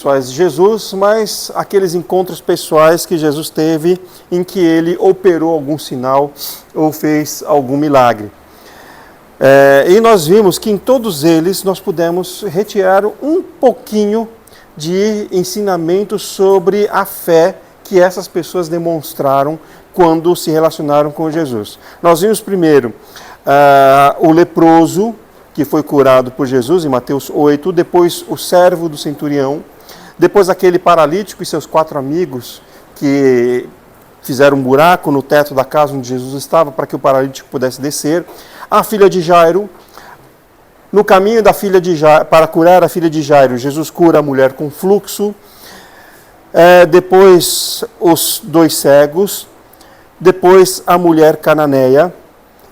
pessoais de Jesus, mas aqueles encontros pessoais que Jesus teve em que ele operou algum sinal ou fez algum milagre. E nós vimos que em todos eles nós pudemos retirar um pouquinho de ensinamento sobre a fé que essas pessoas demonstraram quando se relacionaram com Jesus. Nós vimos primeiro o leproso, que foi curado por Jesus, em Mateus 8, depois o servo do centurião, depois aquele paralítico e seus 4 amigos que fizeram um buraco no teto da casa onde Jesus estava para que o paralítico pudesse descer, a filha de Jairo. No caminho da filha de Jairo, para curar a filha de Jairo, Jesus cura a mulher com fluxo, depois os 2 cegos, depois a mulher cananeia,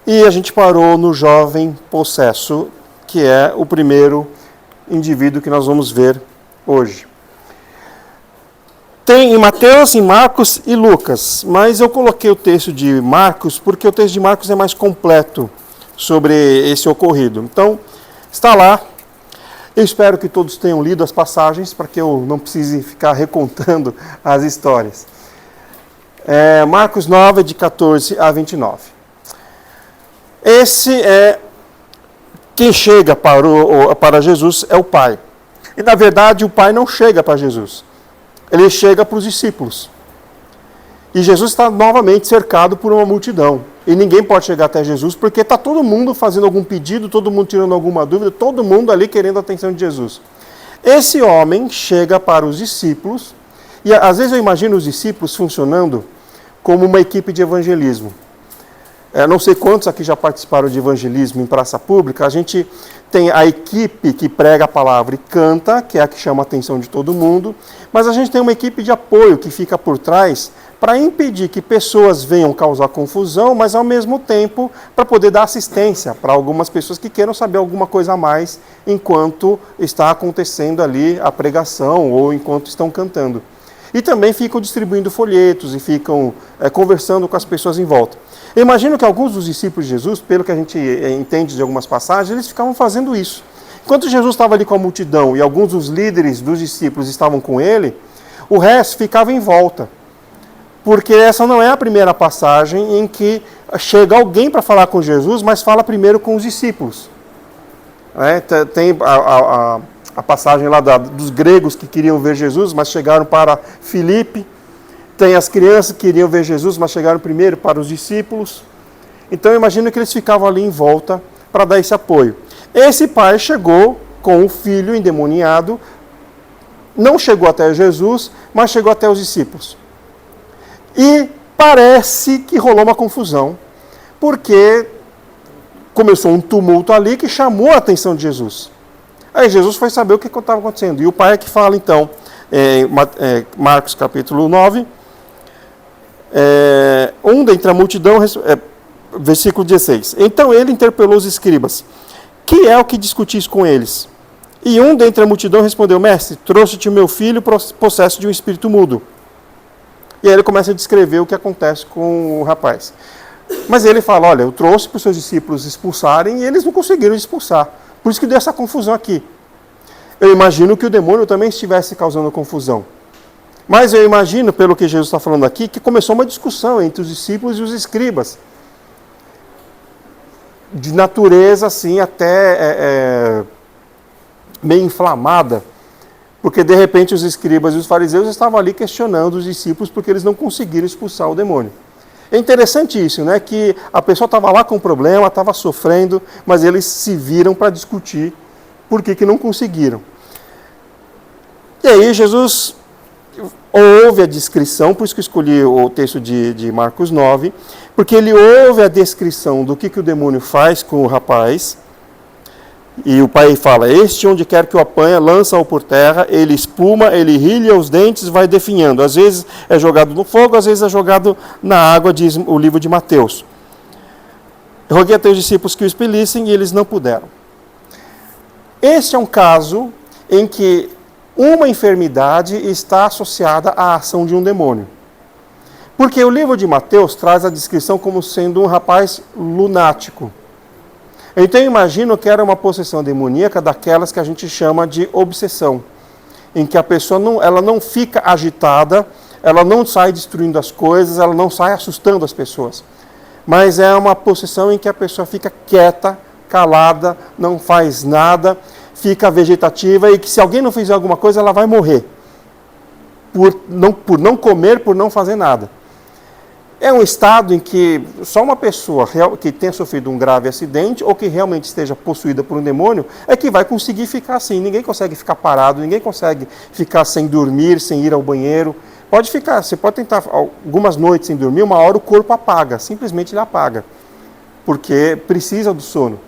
e a gente parou no jovem possesso, que é o primeiro indivíduo que nós vamos ver hoje. Tem em Mateus, em Marcos e Lucas, mas eu coloquei o texto de Marcos porque o texto de Marcos é mais completo sobre esse ocorrido. Então, está lá. Eu espero que todos tenham lido as passagens para que eu não precise ficar recontando as histórias. Marcos 9, de 14 a 29. Quem chega para Jesus é o Pai. E, na verdade, o Pai não chega para Jesus. Ele chega para os discípulos. E Jesus está novamente cercado por uma multidão. E ninguém pode chegar até Jesus porque está todo mundo fazendo algum pedido, todo mundo tirando alguma dúvida, todo mundo ali querendo a atenção de Jesus. Esse homem chega para os discípulos, e às vezes eu imagino os discípulos funcionando como uma equipe de evangelismo. Não sei quantos aqui já participaram de evangelismo em praça pública. A gente tem a equipe que prega a palavra e canta, que é a que chama a atenção de todo mundo, mas a gente tem uma equipe de apoio que fica por trás para impedir que pessoas venham causar confusão, mas ao mesmo tempo para poder dar assistência para algumas pessoas que queiram saber alguma coisa a mais enquanto está acontecendo ali a pregação ou enquanto estão cantando. E também ficam distribuindo folhetos e ficam conversando com as pessoas em volta. Eu imagino que alguns dos discípulos de Jesus, pelo que a gente entende de algumas passagens, eles ficavam fazendo isso. Enquanto Jesus estava ali com a multidão e alguns dos líderes dos discípulos estavam com ele, o resto ficava em volta. Porque essa não é a primeira passagem em que chega alguém para falar com Jesus, mas fala primeiro com os discípulos. Tem a passagem lá dos gregos que queriam ver Jesus, mas chegaram para Filipe. Tem as crianças que queriam ver Jesus, mas chegaram primeiro para os discípulos. Então eu imagino que eles ficavam ali em volta para dar esse apoio. Esse pai chegou com o filho endemoniado, não chegou até Jesus, mas chegou até os discípulos. E parece que rolou uma confusão, porque começou um tumulto ali que chamou a atenção de Jesus. Aí Jesus foi saber o que estava acontecendo. E o pai é que fala, então, Marcos capítulo 9, dentre a multidão, versículo 16. Então ele interpelou os escribas: que é o que discutis com eles? E dentre a multidão respondeu: mestre, trouxe-te o meu filho possesso de um espírito mudo. E aí ele começa a descrever o que acontece com o rapaz. Mas ele fala: olha, eu trouxe para os seus discípulos expulsarem e eles não conseguiram expulsar. Por isso que deu essa confusão aqui. Eu imagino que o demônio também estivesse causando confusão. Mas eu imagino, pelo que Jesus está falando aqui, que começou uma discussão entre os discípulos e os escribas. De natureza, assim, até meio inflamada. Porque, de repente, os escribas e os fariseus estavam ali questionando os discípulos porque eles não conseguiram expulsar o demônio. É interessante isso, né? Que a pessoa estava lá com um problema, estava sofrendo, mas eles se viram para discutir por que não conseguiram. E aí Jesus ouve a descrição, por isso que eu escolhi o texto de Marcos 9, porque ele ouve a descrição do que o demônio faz com o rapaz, e o pai fala: este onde quer que o apanha, lança-o por terra, ele espuma, ele rilha os dentes, vai definhando. Às vezes é jogado no fogo, às vezes é jogado na água, diz o livro de Mateus. Eu roguei a teus discípulos que o expelissem e eles não puderam. Este é um caso em que uma enfermidade está associada à ação de um demônio. Porque o livro de Mateus traz a descrição como sendo um rapaz lunático. Então eu imagino que era uma possessão demoníaca daquelas que a gente chama de obsessão. em que a pessoa ela não fica agitada, ela não sai destruindo as coisas, ela não sai assustando as pessoas. Mas é uma possessão em que a pessoa fica quieta, calada, não faz nada, fica vegetativa e que se alguém não fizer alguma coisa, ela vai morrer. Por não comer, por não fazer nada. É um estado em que só uma pessoa que tenha sofrido um grave acidente ou que realmente esteja possuída por um demônio é que vai conseguir ficar assim. Ninguém consegue ficar parado, ninguém consegue ficar sem dormir, sem ir ao banheiro. Pode ficar, você pode tentar algumas noites sem dormir, uma hora o corpo apaga, simplesmente ele apaga, porque precisa do sono.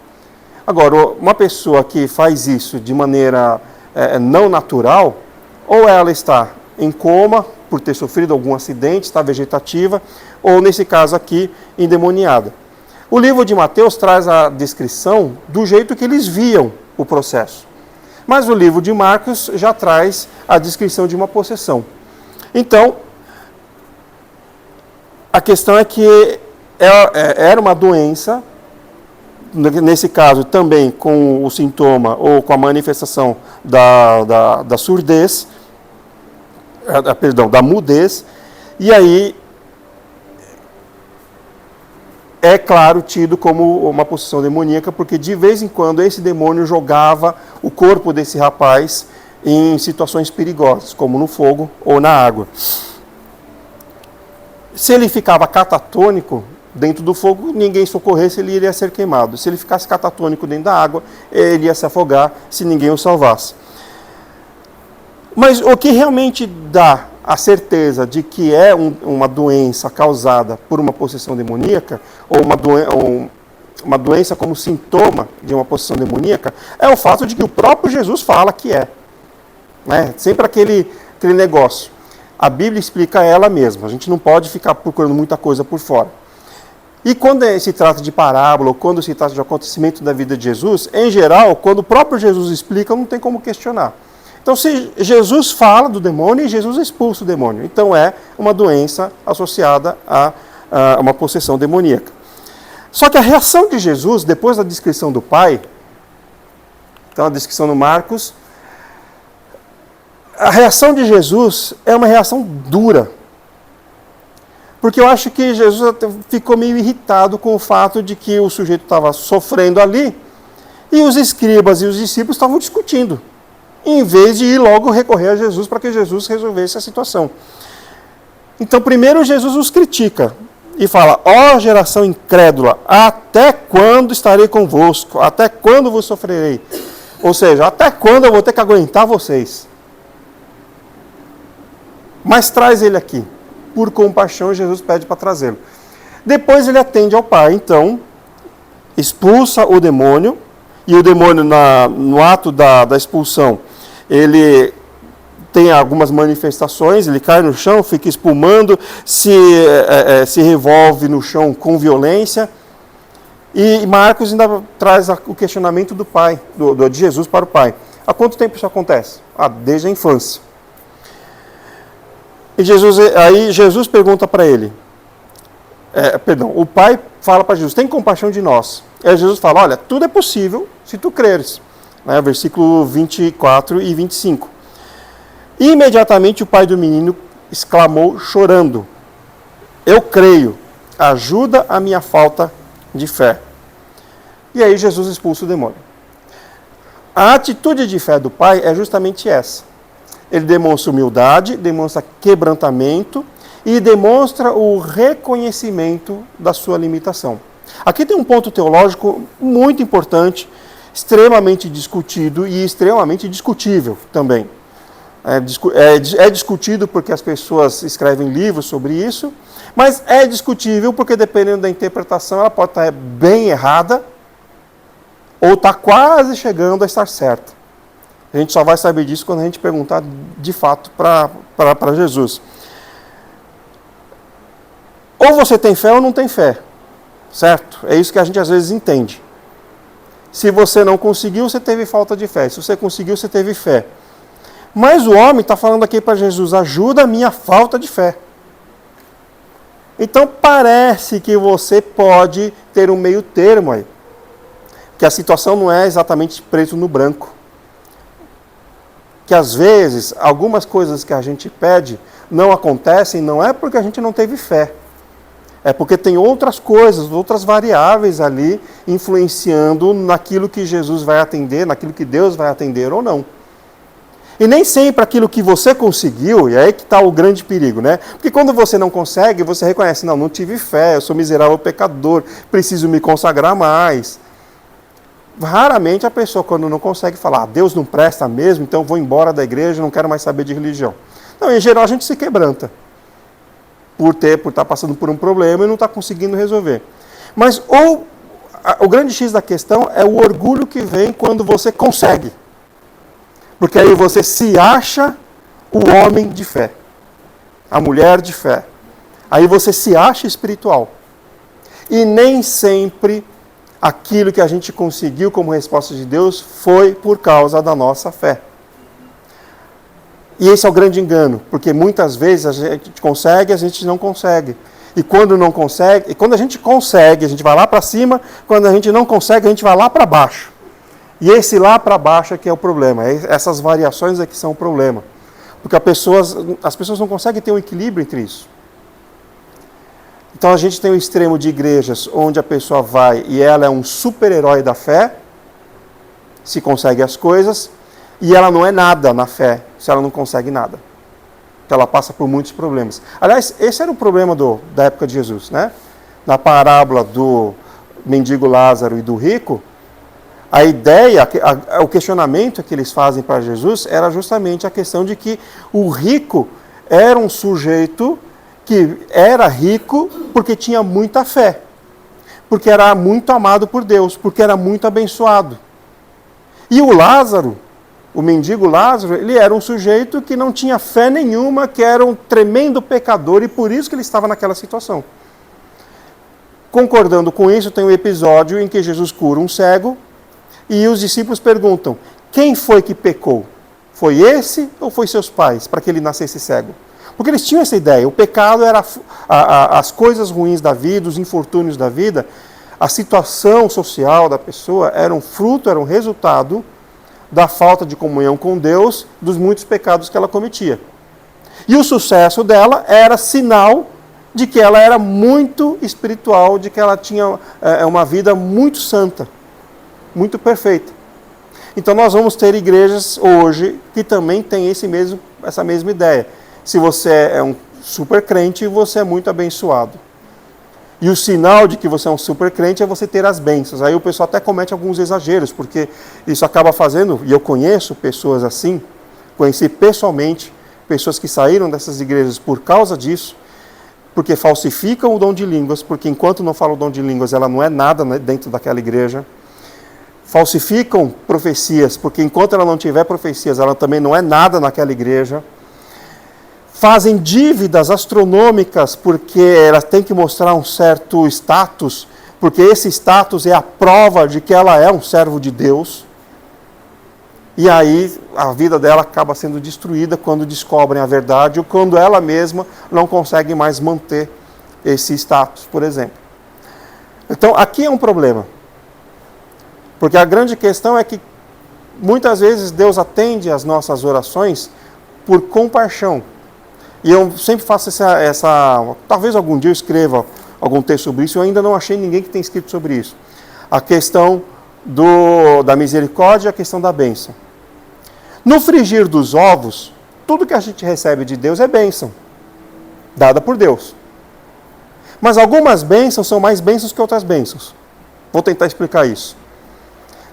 Agora, uma pessoa que faz isso de maneira não natural, ou ela está em coma, por ter sofrido algum acidente, está vegetativa, ou nesse caso aqui, endemoniada. O livro de Mateus traz a descrição do jeito que eles viam o processo. Mas o livro de Marcos já traz a descrição de uma possessão. Então, a questão é que era uma doença, nesse caso também com o sintoma ou com a manifestação da surdez, da mudez, e aí é claro tido como uma possessão demoníaca, porque de vez em quando esse demônio jogava o corpo desse rapaz em situações perigosas, como no fogo ou na água. Se ele ficava catatônico dentro do fogo, ninguém socorresse, ele iria ser queimado. Se ele ficasse catatônico dentro da água, ele ia se afogar se ninguém o salvasse. Mas o que realmente dá a certeza de que é uma doença causada por uma possessão demoníaca, ou uma doença como sintoma de uma possessão demoníaca, é o fato de que o próprio Jesus fala que é. Sempre aquele negócio. A Bíblia explica ela mesma, a gente não pode ficar procurando muita coisa por fora. E quando se trata de parábola, ou quando se trata de acontecimento da vida de Jesus, em geral, quando o próprio Jesus explica, não tem como questionar. Então, se Jesus fala do demônio, Jesus expulsa o demônio. Então, é uma doença associada a uma possessão demoníaca. Só que a reação de Jesus, depois da descrição do Pai, então a descrição no Marcos, a reação de Jesus é uma reação dura. Porque eu acho que Jesus ficou meio irritado com o fato de que o sujeito estava sofrendo ali e os escribas e os discípulos estavam discutindo, em vez de ir logo recorrer a Jesus para que Jesus resolvesse a situação. Então, primeiro Jesus os critica e fala: ó geração incrédula, até quando estarei convosco? Até quando vos sofrerei? Ou seja, até quando eu vou ter que aguentar vocês? Mas traz ele aqui. Por compaixão, Jesus pede para trazê-lo. Depois ele atende ao Pai, então, expulsa o demônio, e o demônio, no ato da expulsão, ele tem algumas manifestações, ele cai no chão, fica espumando, se revolve no chão com violência, e Marcos ainda traz o questionamento do Pai, de Jesus para o Pai. Há quanto tempo isso acontece? Desde a infância. E aí Jesus pergunta para ele, o Pai fala para Jesus: tem compaixão de nós. Aí Jesus fala: olha, tudo é possível se tu creres. Versículo 24 e 25. E imediatamente o pai do menino exclamou chorando: eu creio, ajuda a minha falta de fé. E aí Jesus expulsa o demônio. A atitude de fé do pai é justamente essa. Ele demonstra humildade, demonstra quebrantamento e demonstra o reconhecimento da sua limitação. Aqui tem um ponto teológico muito importante, extremamente discutido e extremamente discutível também. É discutido porque as pessoas escrevem livros sobre isso, mas é discutível porque, dependendo da interpretação, ela pode estar bem errada ou está quase chegando a estar certa. A gente só vai saber disso quando a gente perguntar de fato para Jesus. Ou você tem fé ou não tem fé, certo? É isso que a gente às vezes entende. Se você não conseguiu, você teve falta de fé. Se você conseguiu, você teve fé. Mas o homem está falando aqui para Jesus: ajuda a minha falta de fé. Então parece que você pode ter um meio termo aí. Que a situação não é exatamente preto no branco. que às vezes algumas coisas que a gente pede não acontecem, não é porque a gente não teve fé. É porque tem outras coisas, outras variáveis ali influenciando naquilo que Jesus vai atender, naquilo que Deus vai atender ou não. E nem sempre aquilo que você conseguiu, e aí que está o grande perigo, né? Porque quando você não consegue, você reconhece, não tive fé, eu sou miserável pecador, preciso me consagrar mais. Raramente a pessoa, quando não consegue, fala, Deus não presta mesmo, então vou embora da igreja, não quero mais saber de religião. Não, em geral a gente se quebranta por estar passando por um problema e não estar conseguindo resolver. Mas o grande X da questão é o orgulho que vem quando você consegue. Porque aí você se acha o homem de fé, a mulher de fé. Aí você se acha espiritual. E nem sempre aquilo que a gente conseguiu como resposta de Deus foi por causa da nossa fé. E esse é o grande engano, porque muitas vezes a gente consegue, a gente não consegue. E quando não consegue, e quando a gente consegue, a gente vai lá para cima, quando a gente não consegue, a gente vai lá para baixo. E esse lá para baixo é que é o problema, essas variações é que são o problema. Porque as pessoas não conseguem ter um equilíbrio entre isso. Então a gente tem o extremo de igrejas onde a pessoa vai e ela é um super-herói da fé, se consegue as coisas, e ela não é nada na fé, se ela não consegue nada. Então ela passa por muitos problemas. Aliás, esse era o problema da época de Jesus, né? Na parábola do mendigo Lázaro e do rico, a ideia, o questionamento que eles fazem para Jesus era justamente a questão de que o rico era um sujeito que era rico porque tinha muita fé, porque era muito amado por Deus, porque era muito abençoado. E o Lázaro, o mendigo Lázaro, ele era um sujeito que não tinha fé nenhuma, que era um tremendo pecador e por isso que ele estava naquela situação. Concordando com isso, tem um episódio em que Jesus cura um cego e os discípulos perguntam, quem foi que pecou? Foi esse ou foi seus pais para que ele nascesse cego? Porque eles tinham essa ideia, o pecado era as coisas ruins da vida, os infortúnios da vida, a situação social da pessoa era um fruto, era um resultado da falta de comunhão com Deus, dos muitos pecados que ela cometia. E o sucesso dela era sinal de que ela era muito espiritual, de que ela tinha uma vida muito santa, muito perfeita. Então nós vamos ter igrejas hoje que também têm essa mesma ideia. Se você é um super crente, você é muito abençoado. E o sinal de que você é um super crente é você ter as bênçãos. Aí o pessoal até comete alguns exageros, porque isso acaba fazendo, e eu conheço pessoas assim, conheci pessoalmente pessoas que saíram dessas igrejas por causa disso, porque falsificam o dom de línguas, porque enquanto não fala o dom de línguas, ela não é nada dentro daquela igreja. Falsificam profecias, porque enquanto ela não tiver profecias, ela também não é nada naquela igreja. Fazem dívidas astronômicas, porque ela tem que mostrar um certo status, porque esse status é a prova de que ela é um servo de Deus. E aí a vida dela acaba sendo destruída quando descobrem a verdade, ou quando ela mesma não consegue mais manter esse status, por exemplo. Então aqui é um problema. Porque a grande questão é que muitas vezes Deus atende às nossas orações por compaixão. E eu sempre faço talvez algum dia eu escreva algum texto sobre isso, eu ainda não achei ninguém que tenha escrito sobre isso. A questão da misericórdia e a questão da bênção. No frigir dos ovos, tudo que a gente recebe de Deus é bênção, dada por Deus. Mas algumas bênçãos são mais bênçãos que outras bênçãos. Vou tentar explicar isso.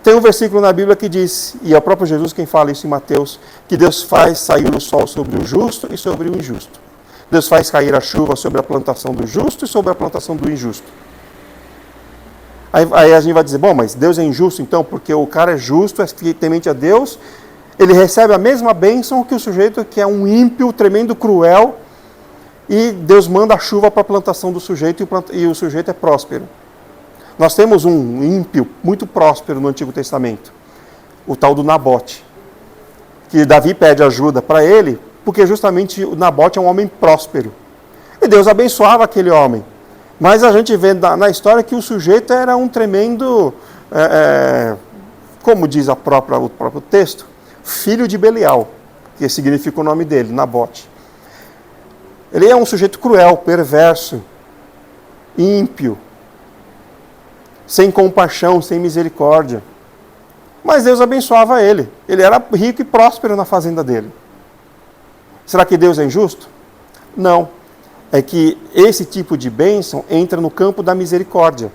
Tem um versículo na Bíblia que diz, e é o próprio Jesus quem fala isso em Mateus, que Deus faz sair o sol sobre o justo e sobre o injusto. Deus faz cair a chuva sobre a plantação do justo e sobre a plantação do injusto. Aí a gente vai dizer, bom, mas Deus é injusto então, porque o cara é justo, é temente a Deus, ele recebe a mesma bênção que o sujeito que é um ímpio, tremendo, cruel, e Deus manda a chuva para a plantação do sujeito e o sujeito é próspero. Nós temos um ímpio muito próspero no Antigo Testamento, o tal do Nabote, que Davi pede ajuda para ele, porque justamente o Nabote é um homem próspero. E Deus abençoava aquele homem. Mas a gente vê na história que o sujeito era um tremendo, como diz o próprio texto, filho de Belial. que significa o nome dele, Nabote. Ele é um sujeito cruel, perverso, ímpio, sem compaixão, sem misericórdia. Mas Deus abençoava ele. Ele era rico e próspero na fazenda dele. Será que Deus é injusto? Não. É que esse tipo de bênção entra no campo da misericórdia.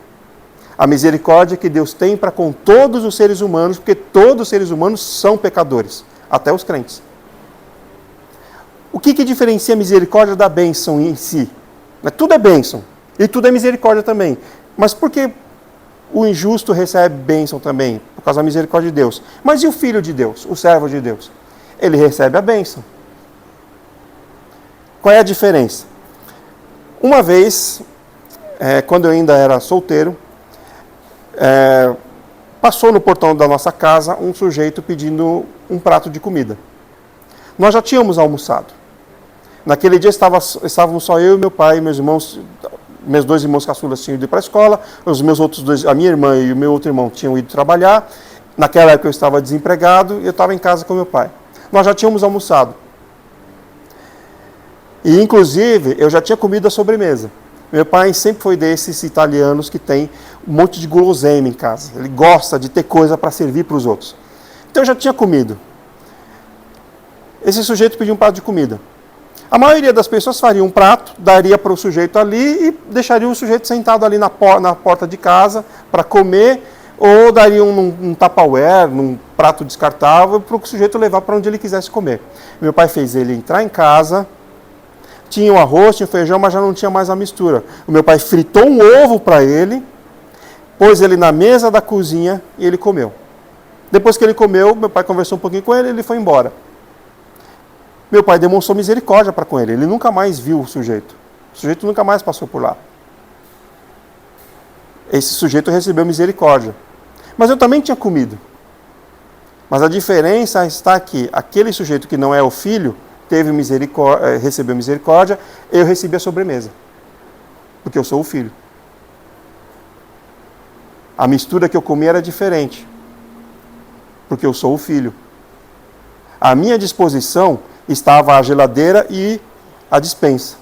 A misericórdia que Deus tem para com todos os seres humanos, porque todos os seres humanos são pecadores, até os crentes. O que diferencia a misericórdia da bênção em si? Tudo é bênção, e tudo é misericórdia também. Mas por que o injusto recebe bênção também? Por causa da misericórdia de Deus. Mas e o filho de Deus, o servo de Deus? Ele recebe a bênção. Qual é a diferença? Uma vez, quando eu ainda era solteiro, passou no portão da nossa casa um sujeito pedindo um prato de comida. Nós já tínhamos almoçado. Naquele dia estávamos só eu e meu pai, meus irmãos, meus dois irmãos caçulas tinham ido para a escola, os meus outros dois, a minha irmã e o meu outro irmão tinham ido trabalhar. Naquela época eu estava desempregado e eu estava em casa com meu pai. Nós já tínhamos almoçado. E, inclusive, eu já tinha comido a sobremesa. Meu pai sempre foi desses italianos que tem um monte de guloseima em casa. Ele gosta de ter coisa para servir para os outros. Então eu já tinha comido. Esse sujeito pediu um prato de comida. A maioria das pessoas faria um prato, daria para o sujeito ali e deixaria o sujeito sentado ali na porta de casa para comer, ou daria um tupperware, num prato descartável, para o sujeito levar para onde ele quisesse comer. Meu pai fez ele entrar em casa, tinha o arroz, tinha o feijão, mas já não tinha mais a mistura. O meu pai fritou um ovo para ele, pôs ele na mesa da cozinha e ele comeu. Depois que ele comeu, meu pai conversou um pouquinho com ele e ele foi embora. Meu pai demonstrou misericórdia para com ele. Ele nunca mais viu o sujeito. O sujeito nunca mais passou por lá. Esse sujeito recebeu misericórdia. Mas eu também tinha comido. Mas a diferença está que aquele sujeito que não é o filho recebeu misericórdia, eu recebi a sobremesa. Porque eu sou o filho. A mistura que eu comi era diferente. Porque eu sou o filho. À minha disposição estava a geladeira e a despensa.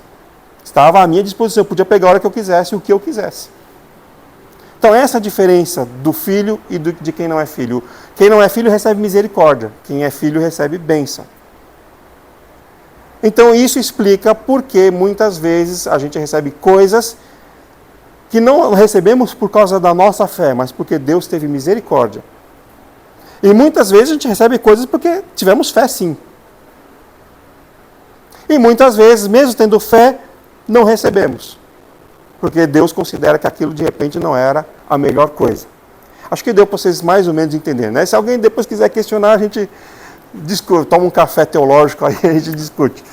Estava à minha disposição. Eu podia pegar a hora que eu quisesse, o que eu quisesse. Então, essa é a diferença do filho e de quem não é filho. Quem não é filho recebe misericórdia. Quem é filho recebe bênção. Então, isso explica por que muitas vezes a gente recebe coisas que não recebemos por causa da nossa fé, mas porque Deus teve misericórdia. E muitas vezes a gente recebe coisas porque tivemos fé, sim. E muitas vezes, mesmo tendo fé, não recebemos. Porque Deus considera que aquilo de repente não era a melhor coisa. Acho que deu para vocês mais ou menos entenderem, né? Se alguém depois quiser questionar, a gente discute, toma um café teológico, aí a gente discute.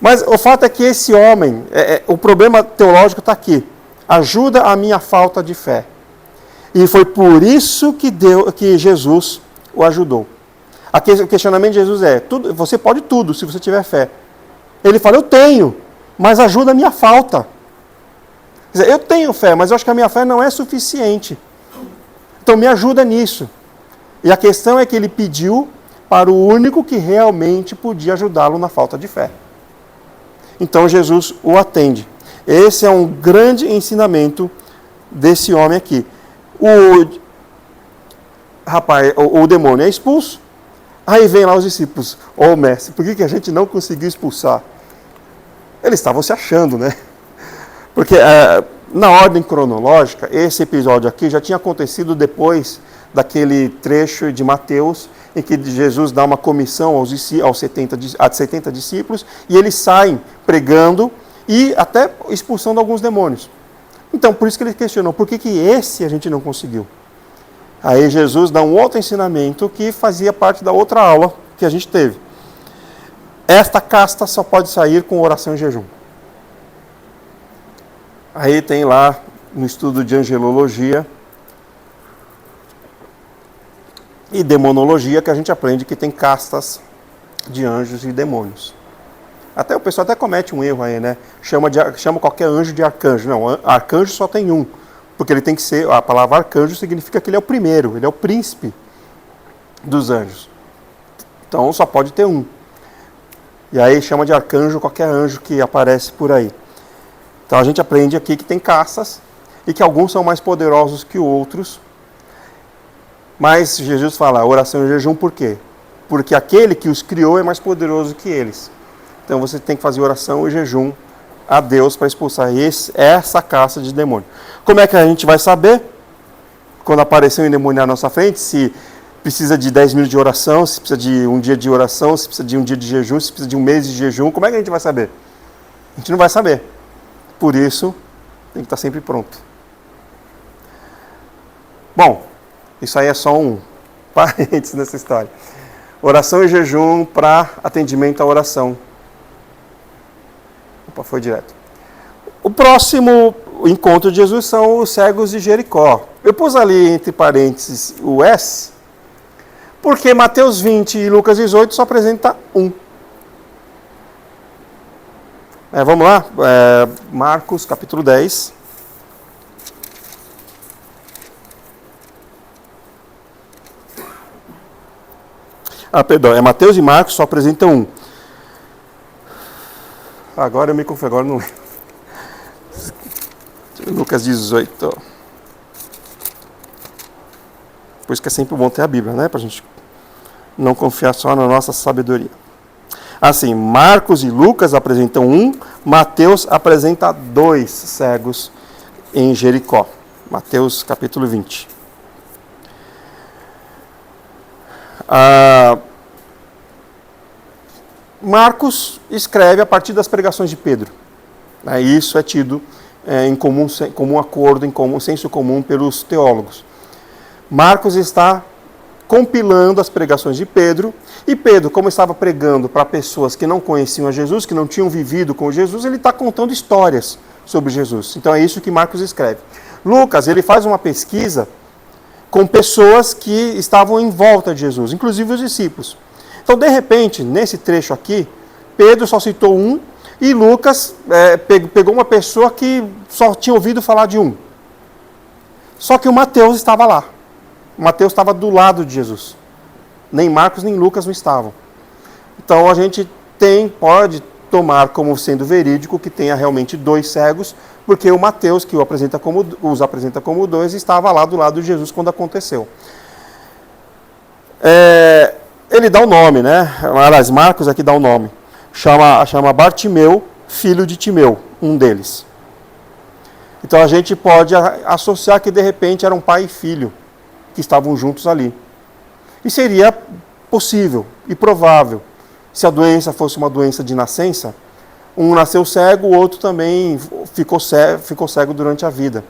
Mas o fato é que esse homem, o problema teológico está aqui. Ajuda a minha falta de fé. E foi por isso que Jesus o ajudou. O questionamento de Jesus é, você pode tudo se você tiver fé. Ele fala, eu tenho, mas ajuda a minha falta. Quer dizer, eu tenho fé, mas eu acho que a minha fé não é suficiente. Então me ajuda nisso. E a questão é que ele pediu para o único que realmente podia ajudá-lo na falta de fé. Então Jesus o atende. Esse é um grande ensinamento desse homem aqui. O demônio é expulso. Aí vem lá os discípulos. Mestre, por que a gente não conseguiu expulsar? Eles estavam se achando, né? Porque na ordem cronológica, esse episódio aqui já tinha acontecido depois daquele trecho de Mateus, em que Jesus dá uma comissão a 70 discípulos, e eles saem pregando e até expulsando alguns demônios. Então, por isso que ele questionou, por que esse a gente não conseguiu? Aí Jesus dá um outro ensinamento que fazia parte da outra aula que a gente teve. Esta casta só pode sair com oração e jejum. Aí tem lá, no estudo de angelologia e demonologia, que a gente aprende que tem castas de anjos e demônios. Até o pessoal até comete um erro aí, né? Chama qualquer anjo de arcanjo. Não, arcanjo só tem um. Porque ele tem que ser, a palavra arcanjo significa que ele é o primeiro, ele é o príncipe dos anjos. Então só pode ter um. E aí chama de arcanjo qualquer anjo que aparece por aí. Então a gente aprende aqui que tem castas e que alguns são mais poderosos que outros. Mas Jesus fala, oração e jejum por quê? Porque aquele que os criou é mais poderoso que eles. Então você tem que fazer oração e jejum a Deus para expulsar essa casta de demônio. Como é que a gente vai saber, quando aparecer um endemoniado na nossa frente, se precisa de 10 minutos de oração, se precisa de um dia de oração, se precisa de um dia de jejum, se precisa de um mês de jejum? Como é que a gente vai saber? A gente não vai saber. Por isso, tem que estar sempre pronto. Bom, isso aí é só um parênteses nessa história. Oração e jejum para atendimento à oração. Opa, foi direto. O próximo encontro de Jesus são os cegos de Jericó. Eu pus ali entre parênteses o S, porque Mateus 20 e Lucas 18 só apresenta um. Vamos lá? Marcos capítulo 10. Perdão, Mateus e Marcos só apresentam um. Agora eu me confundo, agora não lembro. Lucas 18. Por isso que é sempre bom ter a Bíblia, né? Para a gente não confiar só na nossa sabedoria. Assim, Marcos e Lucas apresentam um, Mateus apresenta 2 cegos em Jericó. Mateus capítulo 20. Marcos escreve a partir das pregações de Pedro. Isso é tido em comum acordo, em comum senso comum pelos teólogos. Marcos está compilando as pregações de Pedro, e Pedro, como estava pregando para pessoas que não conheciam a Jesus, que não tinham vivido com Jesus, ele está contando histórias sobre Jesus. Então é isso que Marcos escreve. Lucas, ele faz uma pesquisa com pessoas que estavam em volta de Jesus, inclusive os discípulos. Então, de repente, nesse trecho aqui, Pedro só citou um, e Lucas pegou uma pessoa que só tinha ouvido falar de um. Só que o Mateus estava lá. O Mateus estava do lado de Jesus. Nem Marcos nem Lucas não estavam. Então a gente pode tomar como sendo verídico que tenha realmente 2 cegos, porque o Mateus, que os apresenta como 2, estava lá do lado de Jesus quando aconteceu. Ele dá o nome, né? Aliás, Marcos aqui dá o nome. Chama Bartimeu, filho de Timeu, um deles. Então a gente pode associar que de repente eram pai e filho que estavam juntos ali. E seria possível e provável, se a doença fosse uma doença de nascença, um nasceu cego, o outro também ficou cego durante a vida.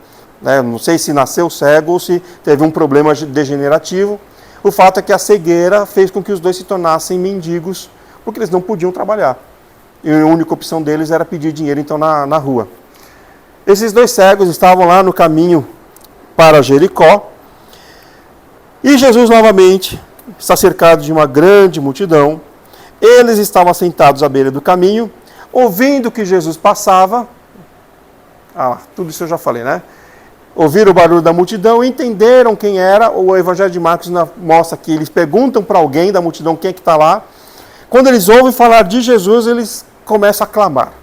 Não sei se nasceu cego ou se teve um problema degenerativo. O fato é que a cegueira fez com que os 2 se tornassem mendigos, porque eles não podiam trabalhar. E a única opção deles era pedir dinheiro, então, na rua. Esses 2 cegos estavam lá no caminho para Jericó, e Jesus novamente está cercado de uma grande multidão. Eles estavam sentados à beira do caminho, ouvindo que Jesus passava. Tudo isso eu já falei, né? Ouviram o barulho da multidão, entenderam quem era. O Evangelho de Marcos mostra que eles perguntam para alguém da multidão quem é que está lá. Quando eles ouvem falar de Jesus, eles começam a clamar.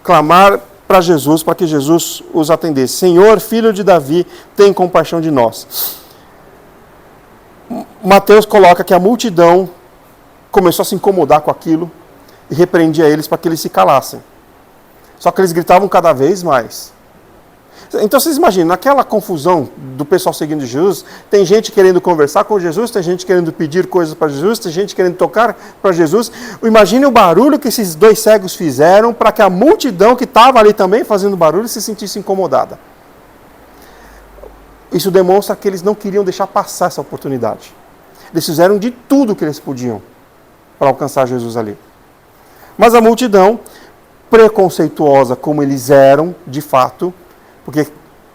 Clamar para Jesus, para que Jesus os atendesse. Senhor, filho de Davi, tem compaixão de nós. Mateus coloca que a multidão começou a se incomodar com aquilo e repreendia eles para que eles se calassem. Só que eles gritavam cada vez mais. Então vocês imaginam, naquela confusão do pessoal seguindo Jesus, tem gente querendo conversar com Jesus, tem gente querendo pedir coisas para Jesus, tem gente querendo tocar para Jesus. Imagine o barulho que esses 2 cegos fizeram para que a multidão que estava ali também fazendo barulho se sentisse incomodada. Isso demonstra que eles não queriam deixar passar essa oportunidade. Eles fizeram de tudo que eles podiam para alcançar Jesus ali. Mas a multidão, preconceituosa como eles eram, de fato, porque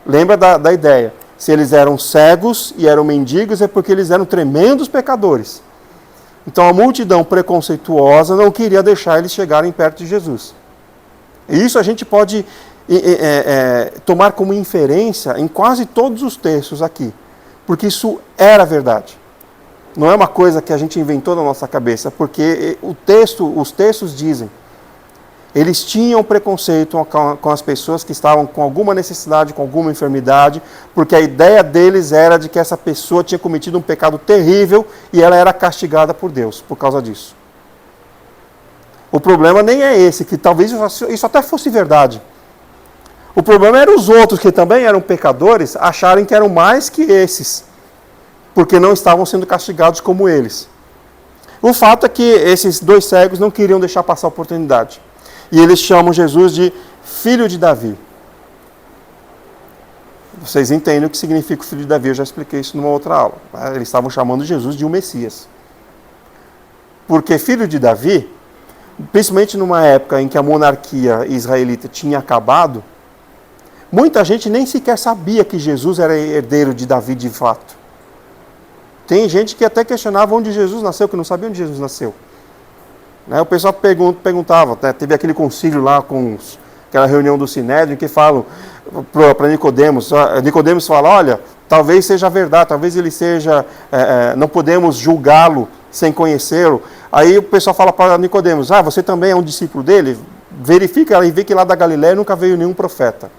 lembra da ideia, se eles eram cegos e eram mendigos é porque eles eram tremendos pecadores. Então a multidão preconceituosa não queria deixar eles chegarem perto de Jesus. E isso a gente pode tomar como inferência em quase todos os textos aqui, porque isso era verdade. Não é uma coisa que a gente inventou na nossa cabeça, porque os textos dizem. Eles tinham preconceito com as pessoas que estavam com alguma necessidade, com alguma enfermidade, porque a ideia deles era de que essa pessoa tinha cometido um pecado terrível e ela era castigada por Deus por causa disso. O problema nem é esse, que talvez isso até fosse verdade. O problema era os outros, que também eram pecadores, acharem que eram mais que esses, porque não estavam sendo castigados como eles. O fato é que esses dois cegos não queriam deixar passar a oportunidade. E eles chamam Jesus de filho de Davi. Vocês entendem o que significa o filho de Davi, eu já expliquei isso numa outra aula. Eles estavam chamando Jesus de um Messias. Porque filho de Davi, principalmente numa época em que a monarquia israelita tinha acabado, muita gente nem sequer sabia que Jesus era herdeiro de Davi de fato. Tem gente que até questionava onde Jesus nasceu, que não sabia onde Jesus nasceu. O pessoal perguntava, teve aquele concílio lá, aquela reunião do Sinédrio, em que falam para Nicodemos, Nicodemos fala, olha, talvez seja verdade, talvez ele seja, não podemos julgá-lo sem conhecê-lo. Aí o pessoal fala para Nicodemos, você também é um discípulo dele? Verifica e vê que lá da Galileia nunca veio nenhum profeta.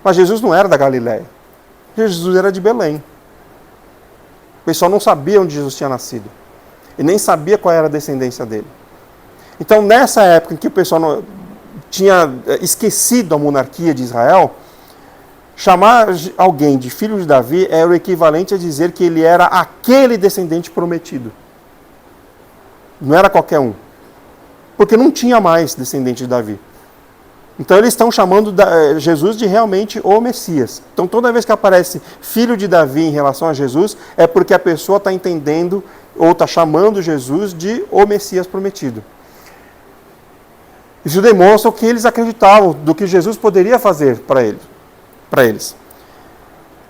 Mas Jesus não era da Galileia, Jesus era de Belém. O pessoal não sabia onde Jesus tinha nascido. E nem sabia qual era a descendência dele. Então, nessa época em que o pessoal tinha esquecido a monarquia de Israel, chamar alguém de filho de Davi era o equivalente a dizer que ele era aquele descendente prometido. Não era qualquer um. Porque não tinha mais descendente de Davi. Então, eles estão chamando Jesus de realmente o Messias. Então, toda vez que aparece filho de Davi em relação a Jesus, é porque a pessoa está entendendo ou está chamando Jesus de o Messias prometido. Isso demonstra o que eles acreditavam do que Jesus poderia fazer para eles.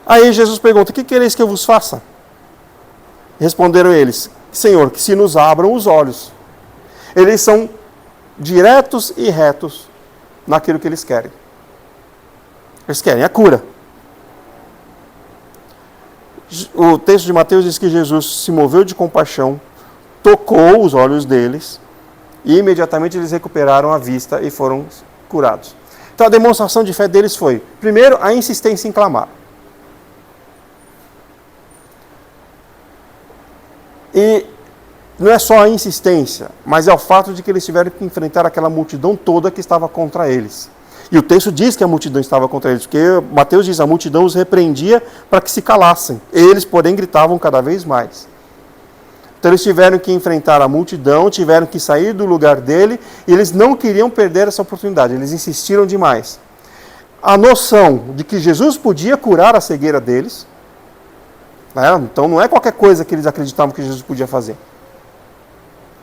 Aí Jesus pergunta, o que quereis que eu vos faça? Responderam eles, Senhor, que se nos abram os olhos. Eles são diretos e retos naquilo que eles querem. Eles querem a cura. O texto de Mateus diz que Jesus se moveu de compaixão, tocou os olhos deles e imediatamente eles recuperaram a vista e foram curados. Então a demonstração de fé deles foi, primeiro, a insistência em clamar. E não é só a insistência, mas é o fato de que eles tiveram que enfrentar aquela multidão toda que estava contra eles. E o texto diz que a multidão estava contra eles, porque Mateus diz, a multidão os repreendia para que se calassem. Eles, porém, gritavam cada vez mais. Então eles tiveram que enfrentar a multidão, tiveram que sair do lugar dele, e eles não queriam perder essa oportunidade, eles insistiram demais. A noção de que Jesus podia curar a cegueira deles, então não é qualquer coisa que eles acreditavam que Jesus podia fazer.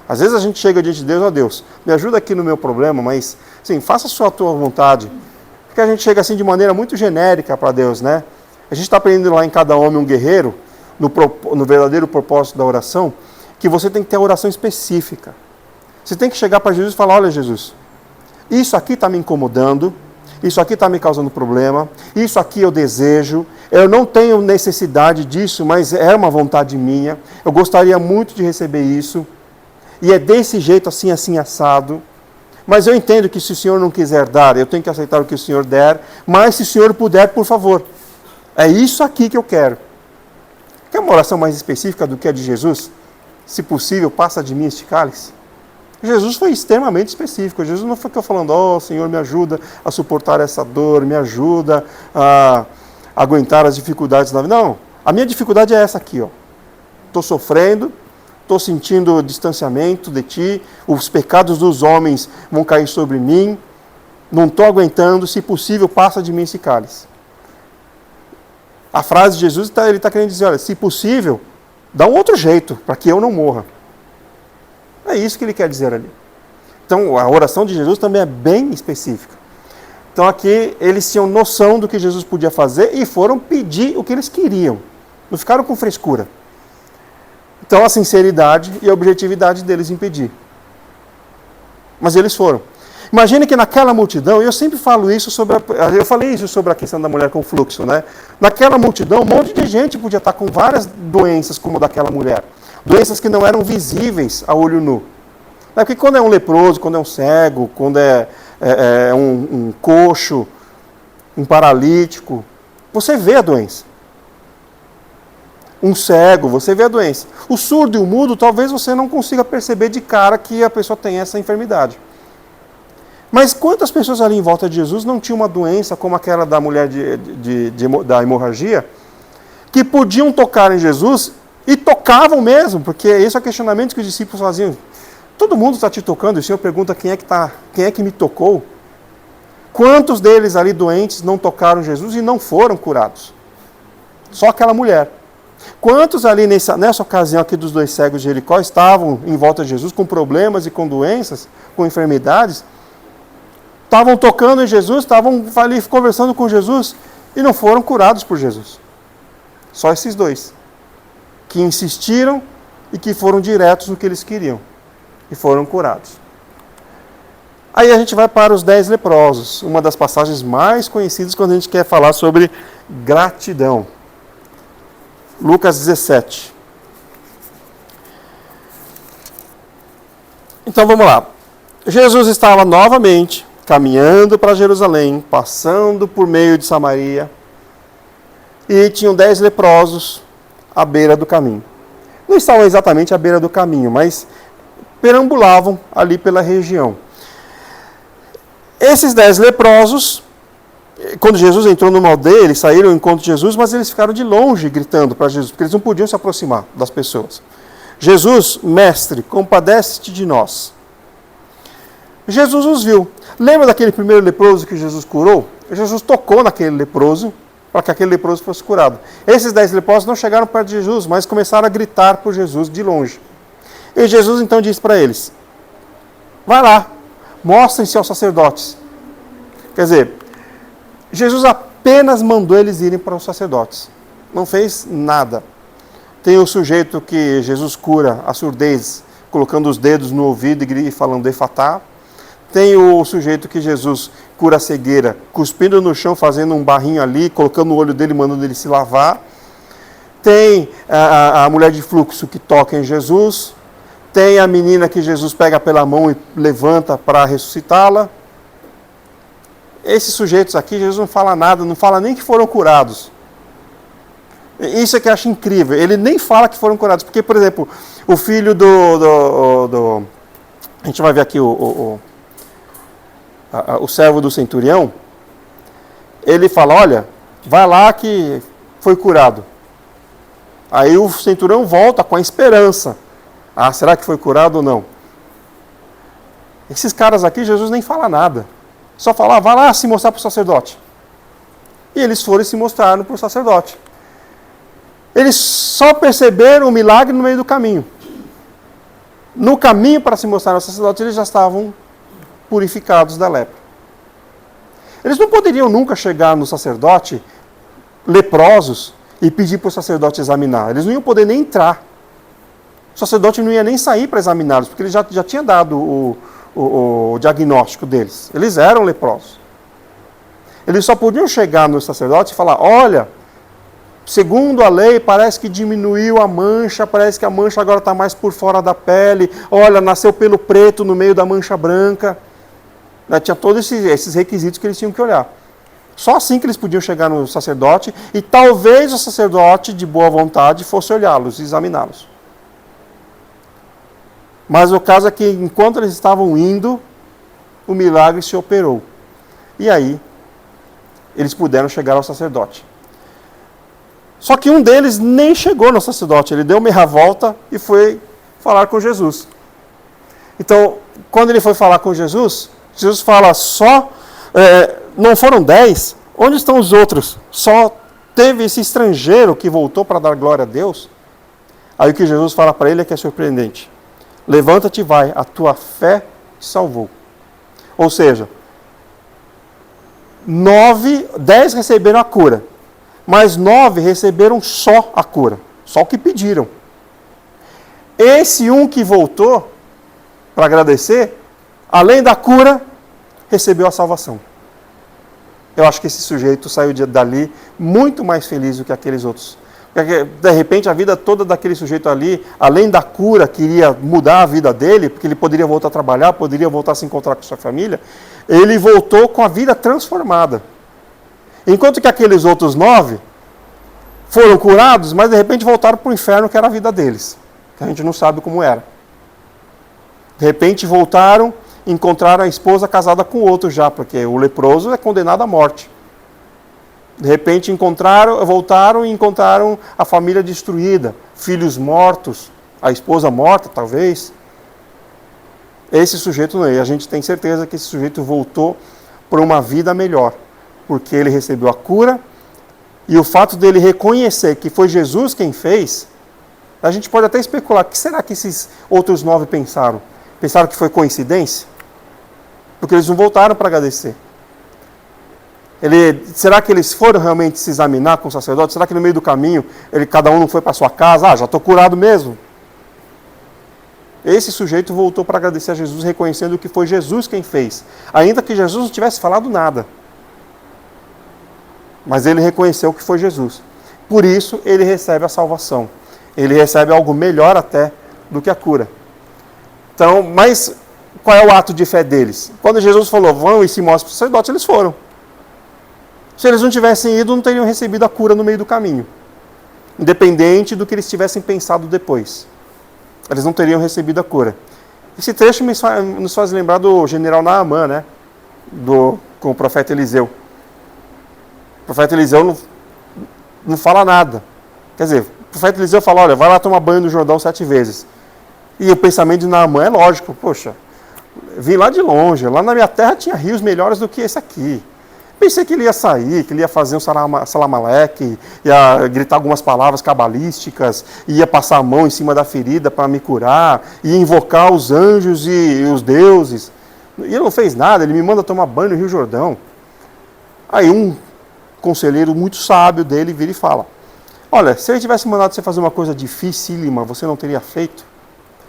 Às vezes a gente chega diante de Deus, Deus, me ajuda aqui no meu problema, mas, sim, faça a tua vontade. Porque a gente chega assim de maneira muito genérica para Deus, né? A gente está aprendendo lá em Cada Homem um Guerreiro, no verdadeiro propósito da oração, que você tem que ter a oração específica. Você tem que chegar para Jesus e falar, olha Jesus, isso aqui está me incomodando, isso aqui está me causando problema, isso aqui eu desejo, eu não tenho necessidade disso, mas é uma vontade minha, eu gostaria muito de receber isso, e é desse jeito, assim, assim, assado. Mas eu entendo que se o Senhor não quiser dar, eu tenho que aceitar o que o Senhor der. Mas se o Senhor puder, por favor. É isso aqui que eu quero. Quer uma oração mais específica do que a de Jesus? Se possível, passa de mim este cálice. Jesus foi extremamente específico. Jesus não ficou falando, Senhor, me ajuda a suportar essa dor, me ajuda a aguentar as dificuldades da vida. Não, a minha dificuldade é essa aqui. Estou sofrendo. Estou sentindo distanciamento de ti, os pecados dos homens vão cair sobre mim, não estou aguentando, se possível, passa de mim esse cálice. A frase de Jesus, ele está querendo dizer, olha, se possível, dá um outro jeito, para que eu não morra. É isso que ele quer dizer ali. Então, a oração de Jesus também é bem específica. Então, aqui, eles tinham noção do que Jesus podia fazer e foram pedir o que eles queriam. Não ficaram com frescura. Então, a sinceridade e a objetividade deles em pedir. Mas eles foram. Imagine que naquela multidão, e eu sempre falo isso eu falei isso sobre a questão da mulher com fluxo, né? Naquela multidão, um monte de gente podia estar com várias doenças como a daquela mulher. Doenças que não eram visíveis a olho nu. Porque quando é um leproso, quando é um cego, quando é um coxo, um paralítico, você vê a doença. Um cego, você vê a doença. O surdo e o mudo, talvez você não consiga perceber de cara que a pessoa tem essa enfermidade. Mas quantas pessoas ali em volta de Jesus não tinham uma doença como aquela da mulher da hemorragia, que podiam tocar em Jesus e tocavam mesmo, porque esse é o questionamento que os discípulos faziam. Todo mundo está te tocando, e o Senhor pergunta quem é que me tocou? Quantos deles ali doentes não tocaram Jesus e não foram curados? Só aquela mulher. Quantos ali nessa ocasião aqui dos 2 cegos de Jericó estavam em volta de Jesus com problemas e com doenças, com enfermidades? Estavam tocando em Jesus, estavam ali conversando com Jesus e não foram curados por Jesus. Só esses 2, que insistiram e que foram diretos no que eles queriam e foram curados. Aí a gente vai para os 10 leprosos, uma das passagens mais conhecidas quando a gente quer falar sobre gratidão. Lucas 17. Então vamos lá. Jesus estava novamente caminhando para Jerusalém, passando por meio de Samaria, e tinham 10 leprosos à beira do caminho. Não estavam exatamente à beira do caminho, mas perambulavam ali pela região. Esses 10 leprosos, quando Jesus entrou numa aldeia, eles saíram ao encontro de Jesus, mas eles ficaram de longe gritando para Jesus, porque eles não podiam se aproximar das pessoas. Jesus, mestre, compadece-te de nós. Jesus os viu. Lembra daquele primeiro leproso que Jesus curou? Jesus tocou naquele leproso para que aquele leproso fosse curado. Esses 10 leprosos não chegaram perto de Jesus, mas começaram a gritar por Jesus de longe. E Jesus então disse para eles: vai lá, mostrem-se aos sacerdotes. Quer dizer, Jesus apenas mandou eles irem para os sacerdotes. Não fez nada. Tem o sujeito que Jesus cura a surdez, colocando os dedos no ouvido e falando efatá. Tem o sujeito que Jesus cura a cegueira, cuspindo no chão, fazendo um barrinho ali, colocando no olho dele, mandando ele se lavar. Tem a mulher de fluxo que toca em Jesus. Tem a menina que Jesus pega pela mão e levanta para ressuscitá-la. Esses sujeitos aqui, Jesus não fala nada, não fala nem que foram curados. Isso é que eu acho incrível. Ele nem fala que foram curados. Porque, por exemplo, o filho a gente vai ver aqui o servo do centurião. Ele fala, olha, vai lá que foi curado. Aí o centurião volta com a esperança. Ah, será que foi curado ou não? Esses caras aqui, Jesus nem fala nada. Só fala, vai lá se mostrar para o sacerdote. E eles foram e se mostraram para o sacerdote. Eles só perceberam o milagre no meio do caminho. No caminho para se mostrar ao sacerdote, eles já estavam purificados da lepra. Eles não poderiam nunca chegar no sacerdote leprosos e pedir para o sacerdote examinar. Eles não iam poder nem entrar. O sacerdote não ia nem sair para examiná-los, porque ele já tinha dado o diagnóstico deles. Eles eram leprosos. Eles só podiam chegar no sacerdote e falar, olha, segundo a lei, parece que diminuiu a mancha, parece que a mancha agora está mais por fora da pele, olha, nasceu pelo preto no meio da mancha branca. Tinha todos esses requisitos que eles tinham que olhar. Só assim que eles podiam chegar no sacerdote, e talvez o sacerdote, de boa vontade, fosse olhá-los e examiná-los. Mas o caso é que, enquanto eles estavam indo, o milagre se operou. E aí, eles puderam chegar ao sacerdote. Só que um deles nem chegou no sacerdote, ele deu meia volta e foi falar com Jesus. Então, quando ele foi falar com Jesus, Jesus fala, não foram 10? Onde estão os outros? Só teve esse estrangeiro que voltou para dar glória a Deus? Aí o que Jesus fala para ele é que é surpreendente. Levanta-te e vai, a tua fé te salvou. Ou seja, 10 receberam a cura, mas 9 receberam só a cura, só o que pediram. Esse um que voltou para agradecer, além da cura, recebeu a salvação. Eu acho que esse sujeito saiu dali muito mais feliz do que aqueles outros. Porque, de repente, a vida toda daquele sujeito ali, além da cura que iria mudar a vida dele, porque ele poderia voltar a trabalhar, poderia voltar a se encontrar com sua família, ele voltou com a vida transformada. Enquanto que aqueles outros 9 foram curados, mas de repente voltaram para o inferno, que era a vida deles, que a gente não sabe como era. De repente voltaram, encontraram a esposa casada com outro já, porque o leproso é condenado à morte. De repente voltaram e encontraram a família destruída, filhos mortos, a esposa morta, talvez. Esse sujeito não é. A gente tem certeza que esse sujeito voltou para uma vida melhor, porque ele recebeu a cura, e o fato dele reconhecer que foi Jesus quem fez, a gente pode até especular, o que será que esses outros 9 pensaram? Pensaram que foi coincidência? Porque eles não voltaram para agradecer. Será que eles foram realmente se examinar com o sacerdote? Será que no meio do caminho, cada um não foi para sua casa? Já estou curado mesmo. Esse sujeito voltou para agradecer a Jesus, reconhecendo que foi Jesus quem fez. Ainda que Jesus não tivesse falado nada. Mas ele reconheceu que foi Jesus. Por isso, ele recebe a salvação. Ele recebe algo melhor até do que a cura. Então, mas qual é o ato de fé deles? Quando Jesus falou, vão e se mostrem para o sacerdote, eles foram. Se eles não tivessem ido, não teriam recebido a cura no meio do caminho. Independente do que eles tivessem pensado depois. Eles não teriam recebido a cura. Esse trecho nos faz lembrar do general Naamã, né? Com o profeta Eliseu. O profeta Eliseu não fala nada. Quer dizer, o profeta Eliseu fala, olha, vai lá tomar banho no Jordão 7 vezes. E o pensamento de Naamã é lógico. Poxa, vim lá de longe. Lá na minha terra tinha rios melhores do que esse aqui. Pensei que ele ia sair, que ele ia fazer um salamaleque, ia gritar algumas palavras cabalísticas, ia passar a mão em cima da ferida para me curar, ia invocar os anjos e os deuses. E ele não fez nada, ele me manda tomar banho no Rio Jordão. Aí um conselheiro muito sábio dele vira e fala, olha, se ele tivesse mandado você fazer uma coisa dificílima, você não teria feito?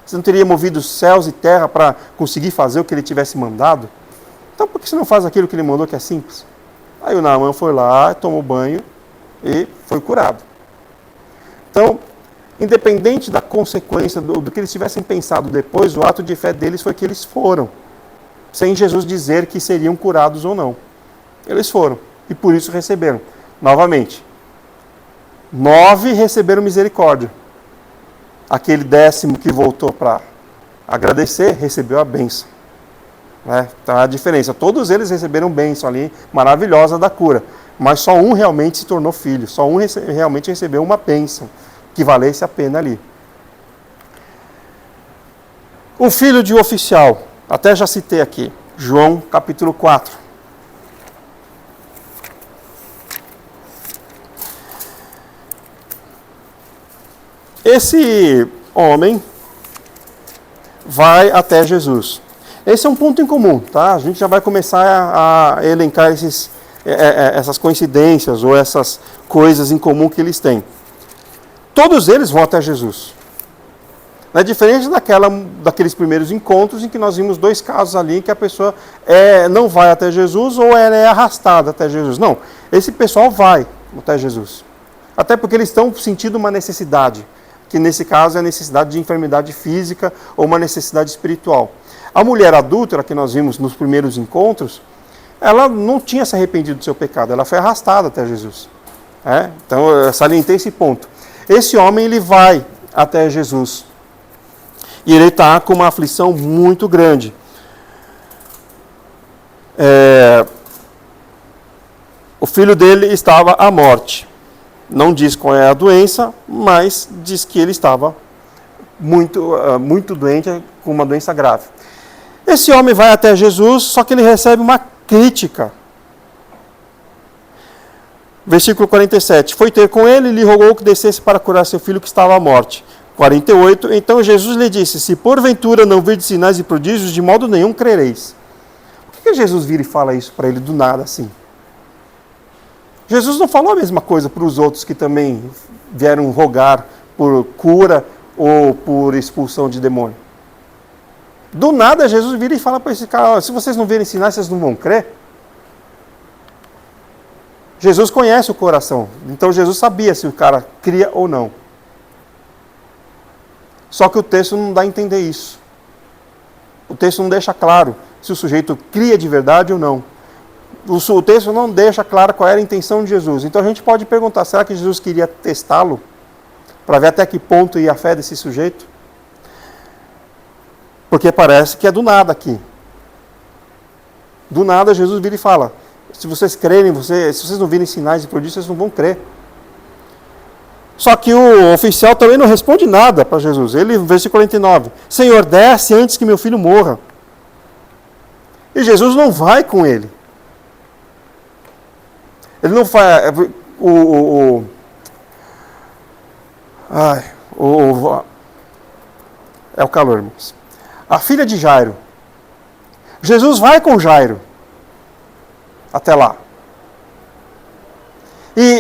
Você não teria movido céus e terra para conseguir fazer o que ele tivesse mandado? Então por que você não faz aquilo que ele mandou que é simples? Aí o Naamã foi lá, tomou banho e foi curado. Então, independente da consequência do que eles tivessem pensado depois, o ato de fé deles foi que eles foram, sem Jesus dizer que seriam curados ou não. Eles foram, e por isso receberam. Novamente, 9 receberam misericórdia. Aquele 10º que voltou para agradecer, recebeu a bênção. Tá a diferença. Todos eles receberam bênção ali, maravilhosa da cura. Mas só um realmente se tornou filho. Só um realmente recebeu uma bênção que valesse a pena ali. O filho de oficial, até já citei aqui, João capítulo 4. Esse homem vai até Jesus. Esse é um ponto em comum, tá? A gente já vai começar a elencar essas coincidências ou essas coisas em comum que eles têm. Todos eles vão até Jesus. Não é diferente daqueles primeiros encontros em que nós vimos 2 casos ali em que a pessoa não vai até Jesus ou ela é arrastada até Jesus. Não, esse pessoal vai até Jesus. Até porque eles estão sentindo uma necessidade, que nesse caso é a necessidade de enfermidade física ou uma necessidade espiritual. A mulher adúltera, que nós vimos nos primeiros encontros, ela não tinha se arrependido do seu pecado, ela foi arrastada até Jesus. Então, eu salientei esse ponto. Esse homem, ele vai até Jesus. E ele está com uma aflição muito grande. O filho dele estava à morte. Não diz qual é a doença, mas diz que ele estava muito doente, com uma doença grave. Esse homem vai até Jesus, só que ele recebe uma crítica. Versículo 47. Foi ter com ele e lhe rogou que descesse para curar seu filho que estava à morte. 48. Então Jesus lhe disse, se porventura não virdes sinais e prodígios, de modo nenhum crereis. Por que Jesus vira e fala isso para ele do nada assim? Jesus não falou a mesma coisa para os outros que também vieram rogar por cura ou por expulsão de demônio. Do nada, Jesus vira e fala para esse cara, se vocês não verem sinais, vocês não vão crer. Jesus conhece o coração, então Jesus sabia se o cara cria ou não. Só que o texto não dá a entender isso. O texto não deixa claro se o sujeito cria de verdade ou não. O texto não deixa claro qual era a intenção de Jesus. Então a gente pode perguntar, será que Jesus queria testá-lo? Para ver até que ponto ia a fé desse sujeito? Porque parece que é do nada aqui. Do nada Jesus vira e fala, se vocês crerem, se vocês não virem sinais e prodígios, vocês não vão crer. Só que o oficial também não responde nada para Jesus. Ele, versículo 49, Senhor, desce antes que meu filho morra. E Jesus não vai com ele. Ele não faz... É o calor, irmãos. A filha de Jairo. Jesus vai com Jairo. Até lá.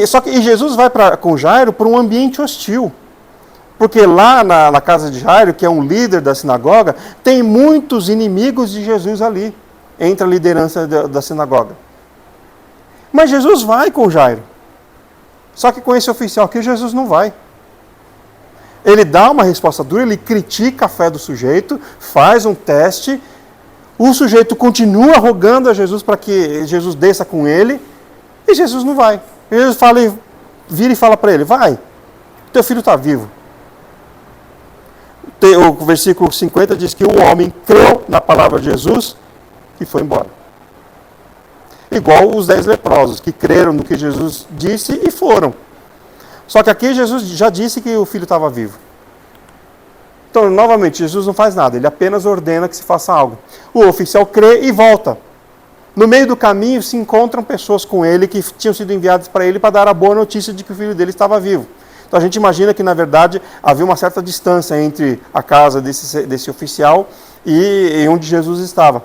Só que Jesus vai com Jairo para um ambiente hostil. Porque lá na casa de Jairo, que é um líder da sinagoga, tem muitos inimigos de Jesus ali, entre a liderança da sinagoga. Mas Jesus vai com Jairo. Só que com esse oficial aqui, Jesus não vai. Ele dá uma resposta dura, ele critica a fé do sujeito, faz um teste, o sujeito continua rogando a Jesus para que Jesus desça com ele, e Jesus não vai. Jesus vira e fala para ele, vai, teu filho está vivo. O versículo 50 diz que o homem creu na palavra de Jesus e foi embora. Igual os 10 leprosos, que creram no que Jesus disse e foram. Só que aqui Jesus já disse que o filho estava vivo. Então, novamente, Jesus não faz nada, ele apenas ordena que se faça algo. O oficial crê e volta. No meio do caminho se encontram pessoas com ele que tinham sido enviadas para ele para dar a boa notícia de que o filho dele estava vivo. Então a gente imagina que, na verdade, havia uma certa distância entre a casa desse oficial e onde Jesus estava.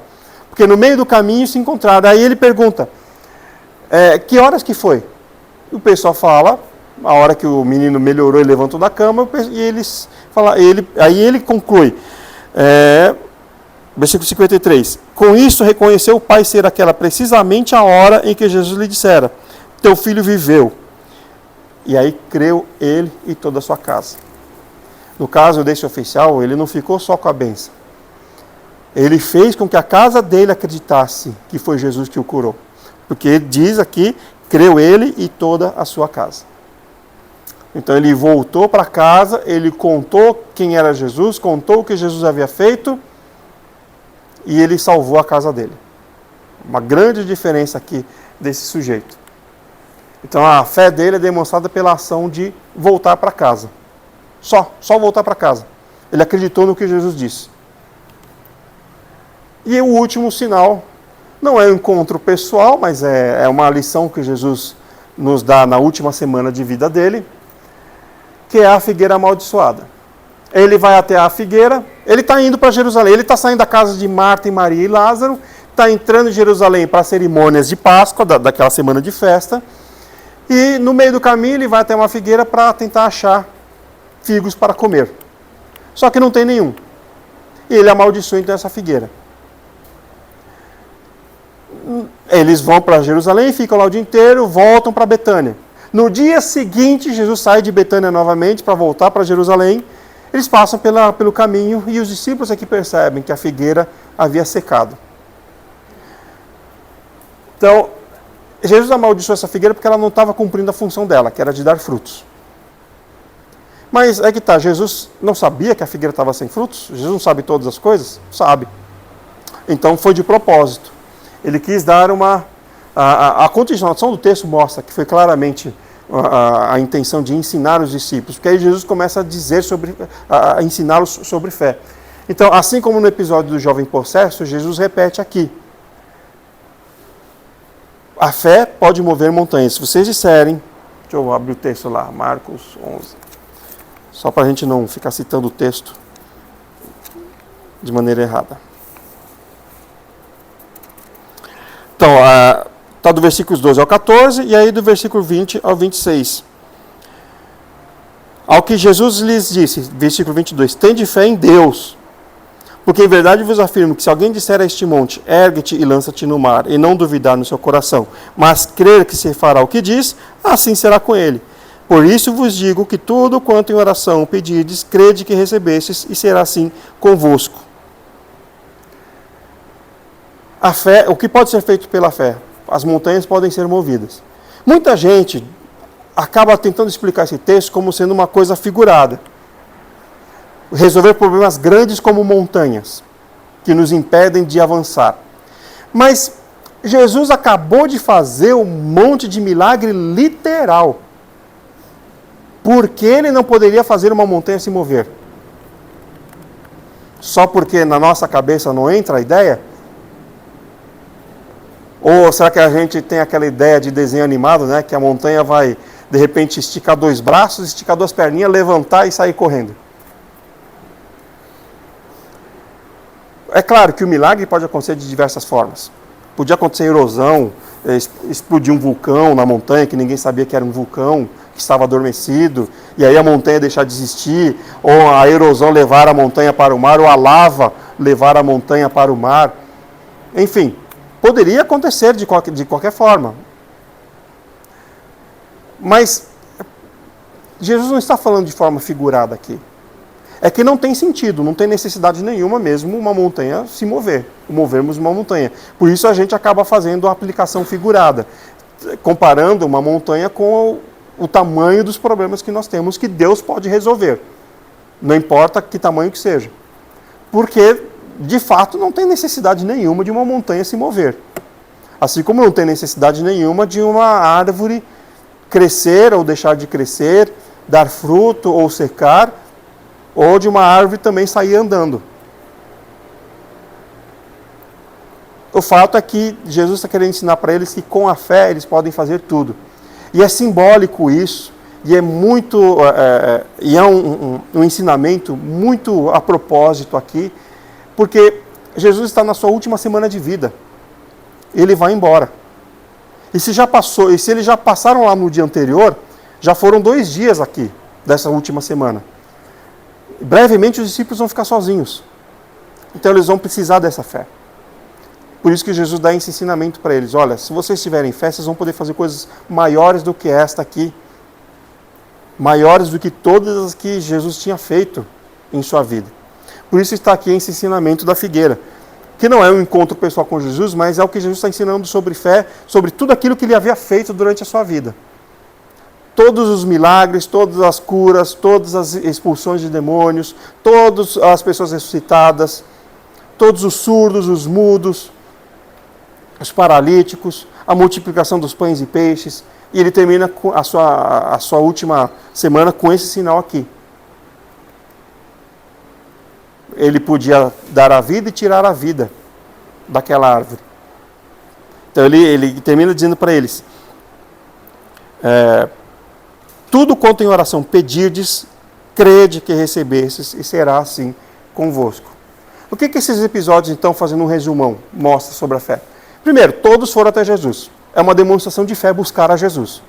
Porque no meio do caminho se encontraram. Aí ele pergunta, que horas que foi? O pessoal fala, a hora que o menino melhorou e levantou da cama, aí ele conclui, versículo 53, com isso reconheceu o pai ser aquela precisamente a hora em que Jesus lhe dissera, teu filho viveu. E aí creu ele e toda a sua casa. No caso desse oficial, ele não ficou só com a bênção. Ele fez com que a casa dele acreditasse que foi Jesus que o curou. Porque ele diz aqui, creu ele e toda a sua casa. Então ele voltou para casa, ele contou quem era Jesus, contou o que Jesus havia feito e ele salvou a casa dele. Uma grande diferença aqui desse sujeito. Então a fé dele é demonstrada pela ação de voltar para casa. Só voltar para casa. Ele acreditou no que Jesus disse. E o último sinal, não é um encontro pessoal, mas é uma lição que Jesus nos dá na última semana de vida dele, que é a figueira amaldiçoada. Ele vai até a figueira, ele está indo para Jerusalém, ele está saindo da casa de Marta e Maria e Lázaro, está entrando em Jerusalém para as cerimônias de Páscoa, daquela semana de festa, e no meio do caminho ele vai até uma figueira para tentar achar figos para comer. Só que não tem nenhum. E ele amaldiçoa então essa figueira. Eles vão para Jerusalém, ficam lá o dia inteiro, voltam para Betânia. No dia seguinte, Jesus sai de Betânia novamente para voltar para Jerusalém. Eles passam pelo caminho e os discípulos aqui percebem que a figueira havia secado. Então, Jesus amaldiçoou essa figueira porque ela não estava cumprindo a função dela, que era de dar frutos. Mas é que tá, Jesus não sabia que a figueira estava sem frutos? Jesus não sabe todas as coisas? Sabe. Então foi de propósito. Ele quis dar a continuação do texto mostra que foi claramente a intenção de ensinar os discípulos, porque aí Jesus começa a dizer a ensiná-los sobre fé. Então, assim como no episódio do jovem possesso, Jesus repete aqui. A fé pode mover montanhas. Se vocês disserem, deixa eu abrir o texto lá, Marcos 11, só para a gente não ficar citando o texto de maneira errada. Então, está do versículo 12 ao 14, e aí do versículo 20 ao 26. Ao que Jesus lhes disse, versículo 22, tende fé em Deus, Porque em verdade vos afirmo que se alguém disser a este monte, ergue-te e lança-te no mar, e não duvidar no seu coração, mas crer que se fará o que diz, assim será com ele. Por isso vos digo que tudo quanto em oração pedirdes, crede que recebestes, e será assim convosco. A fé, o que pode ser feito pela fé? As montanhas podem ser movidas. Muita gente acaba tentando explicar esse texto como sendo uma coisa figurada. Resolver problemas grandes como montanhas, que nos impedem de avançar. Mas Jesus acabou de fazer um monte de milagre literal. Por que ele não poderia fazer uma montanha se mover? Só porque na nossa cabeça não entra a ideia? Ou será que a gente tem aquela ideia de desenho animado, né? Que a montanha vai, de repente, esticar 2 braços, esticar 2 perninhas, levantar e sair correndo? É claro que o milagre pode acontecer de diversas formas. Podia acontecer erosão, explodir um vulcão na montanha, que ninguém sabia que era um vulcão, que estava adormecido, e aí a montanha deixar de existir, ou a erosão levar a montanha para o mar, ou a lava levar a montanha para o mar. Enfim, poderia acontecer de qualquer forma. Mas Jesus não está falando de forma figurada aqui. É que não tem sentido, não tem necessidade nenhuma mesmo uma montanha se mover, movermos uma montanha. Por isso a gente acaba fazendo a aplicação figurada, comparando uma montanha com o tamanho dos problemas que nós temos, que Deus pode resolver. Não importa que tamanho que seja. Porque, de fato, não tem necessidade nenhuma de uma montanha se mover. Assim como não tem necessidade nenhuma de uma árvore crescer ou deixar de crescer, dar fruto ou secar, ou de uma árvore também sair andando. O fato é que Jesus está querendo ensinar para eles que com a fé eles podem fazer tudo. E é simbólico isso, e é muito, um ensinamento muito a propósito aqui, porque Jesus está na sua última semana de vida. Ele vai embora. E se eles já passaram lá no dia anterior, já foram 2 dias aqui, dessa última semana. Brevemente os discípulos vão ficar sozinhos. Então eles vão precisar dessa fé. Por isso que Jesus dá esse ensinamento para eles. Olha, se vocês tiverem fé, vocês vão poder fazer coisas maiores do que esta aqui. Maiores do que todas as que Jesus tinha feito em sua vida. Por isso está aqui esse ensinamento da figueira. Que não é um encontro pessoal com Jesus, mas é o que Jesus está ensinando sobre fé, sobre tudo aquilo que ele havia feito durante a sua vida. Todos os milagres, todas as curas, todas as expulsões de demônios, todas as pessoas ressuscitadas, todos os surdos, os mudos, os paralíticos, a multiplicação dos pães e peixes. E ele termina com a sua última semana com esse sinal aqui. Ele podia dar a vida e tirar a vida daquela árvore. Então ele termina dizendo para eles... tudo quanto em oração pedirdes, crede que recebestes, e será assim convosco. O que esses episódios, então, fazendo um resumão, mostram sobre a fé? Primeiro, todos foram até Jesus. É uma demonstração de fé buscar a Jesus.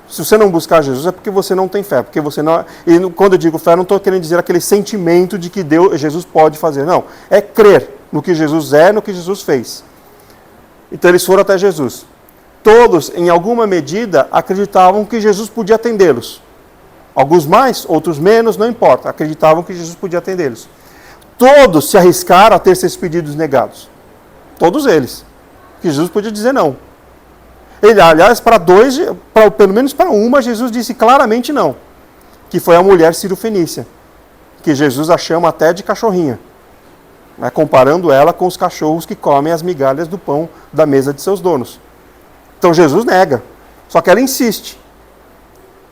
Se você não buscar Jesus, é porque você não tem fé. Porque você não. E quando eu digo fé, não estou querendo dizer aquele sentimento de que Jesus pode fazer. Não. É crer no que Jesus é, no que Jesus fez. Então eles foram até Jesus. Todos, em alguma medida, acreditavam que Jesus podia atendê-los. Alguns mais, outros menos, não importa. Acreditavam que Jesus podia atendê-los. Todos se arriscaram a ter seus pedidos negados. Todos eles. Que Jesus podia dizer não. Aliás, pelo menos para uma, Jesus disse claramente não. Que foi a mulher cirofenícia. Que Jesus a chama até de cachorrinha. Né, comparando ela com os cachorros que comem as migalhas do pão da mesa de seus donos. Então Jesus nega, só que ela insiste.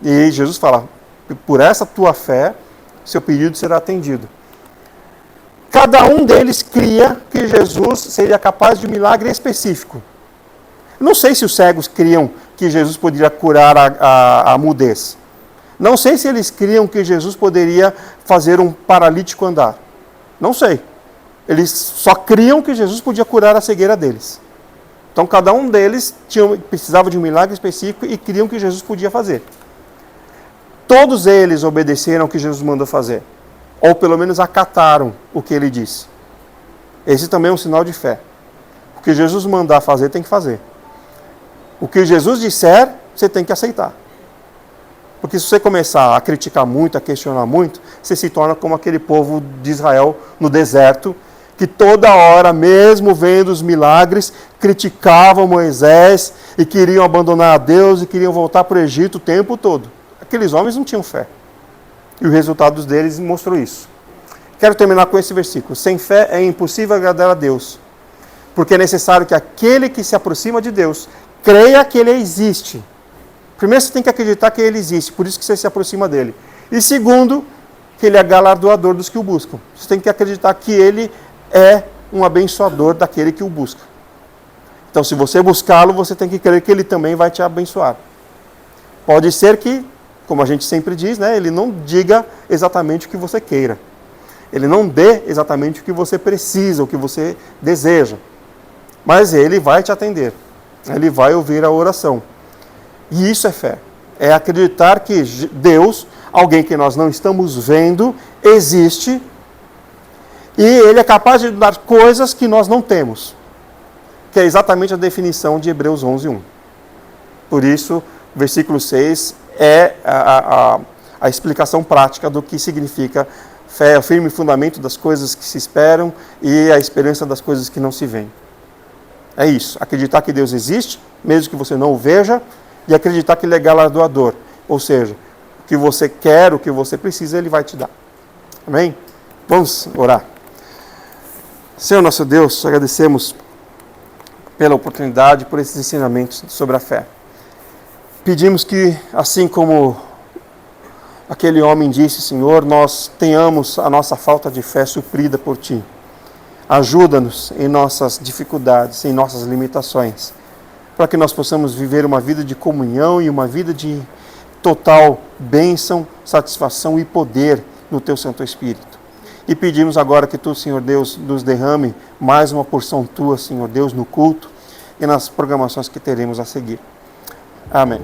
E Jesus fala, por essa tua fé, seu pedido será atendido. Cada um deles cria que Jesus seria capaz de um milagre específico. Não sei se os cegos criam que Jesus poderia curar a mudez. Não sei se eles criam que Jesus poderia fazer um paralítico andar. Não sei. Eles só criam que Jesus podia curar a cegueira deles. Então, cada um deles precisava de um milagre específico e criam que Jesus podia fazer. Todos eles obedeceram ao que Jesus mandou fazer. ou pelo menos acataram o que ele disse. Esse também é um sinal de fé. O que Jesus mandar fazer, tem que fazer. O que Jesus disser, você tem que aceitar. Porque se você começar a criticar muito, a questionar muito, você se torna como aquele povo de Israel no deserto, que toda hora, mesmo vendo os milagres, criticavam Moisés e queriam abandonar a Deus e queriam voltar para o Egito o tempo todo. Aqueles homens não tinham fé. E o resultado deles mostrou isso. Quero terminar com esse versículo. Sem fé é impossível agradar a Deus, porque é necessário que aquele que se aproxima de Deus creia que Ele existe. Primeiro você tem que acreditar que Ele existe, por isso que você se aproxima dEle. E segundo, que Ele é galardoador dos que o buscam. Você tem que acreditar que Ele é um abençoador daquele que o busca. Então, se você buscá-lo, você tem que crer que Ele também vai te abençoar. Pode ser que, como a gente sempre diz, né, Ele não diga exatamente o que você queira. Ele não dê exatamente o que você precisa, o que você deseja. Mas Ele vai te atender. Ele vai ouvir a oração. E isso é fé. É acreditar que Deus, alguém que nós não estamos vendo, existe. E Ele é capaz de dar coisas que nós não temos. Que é exatamente a definição de Hebreus 11:1. Por isso, o versículo 6 é a explicação prática do que significa fé, é o firme fundamento das coisas que se esperam e a esperança das coisas que não se veem. É isso, acreditar que Deus existe, mesmo que você não o veja, e acreditar que Ele é galardoador. Ou seja, o que você quer, o que você precisa, Ele vai te dar. Amém? Vamos orar. Senhor nosso Deus, agradecemos pela oportunidade, por esses ensinamentos sobre a fé. Pedimos que, assim como aquele homem disse, Senhor, nós tenhamos a nossa falta de fé suprida por Ti. Ajuda-nos em nossas dificuldades, em nossas limitações, para que nós possamos viver uma vida de comunhão e uma vida de total bênção, satisfação e poder no Teu Santo Espírito. E pedimos agora que Tu, Senhor Deus, nos derrame mais uma porção Tua, Senhor Deus, no culto e nas programações que teremos a seguir. Amém.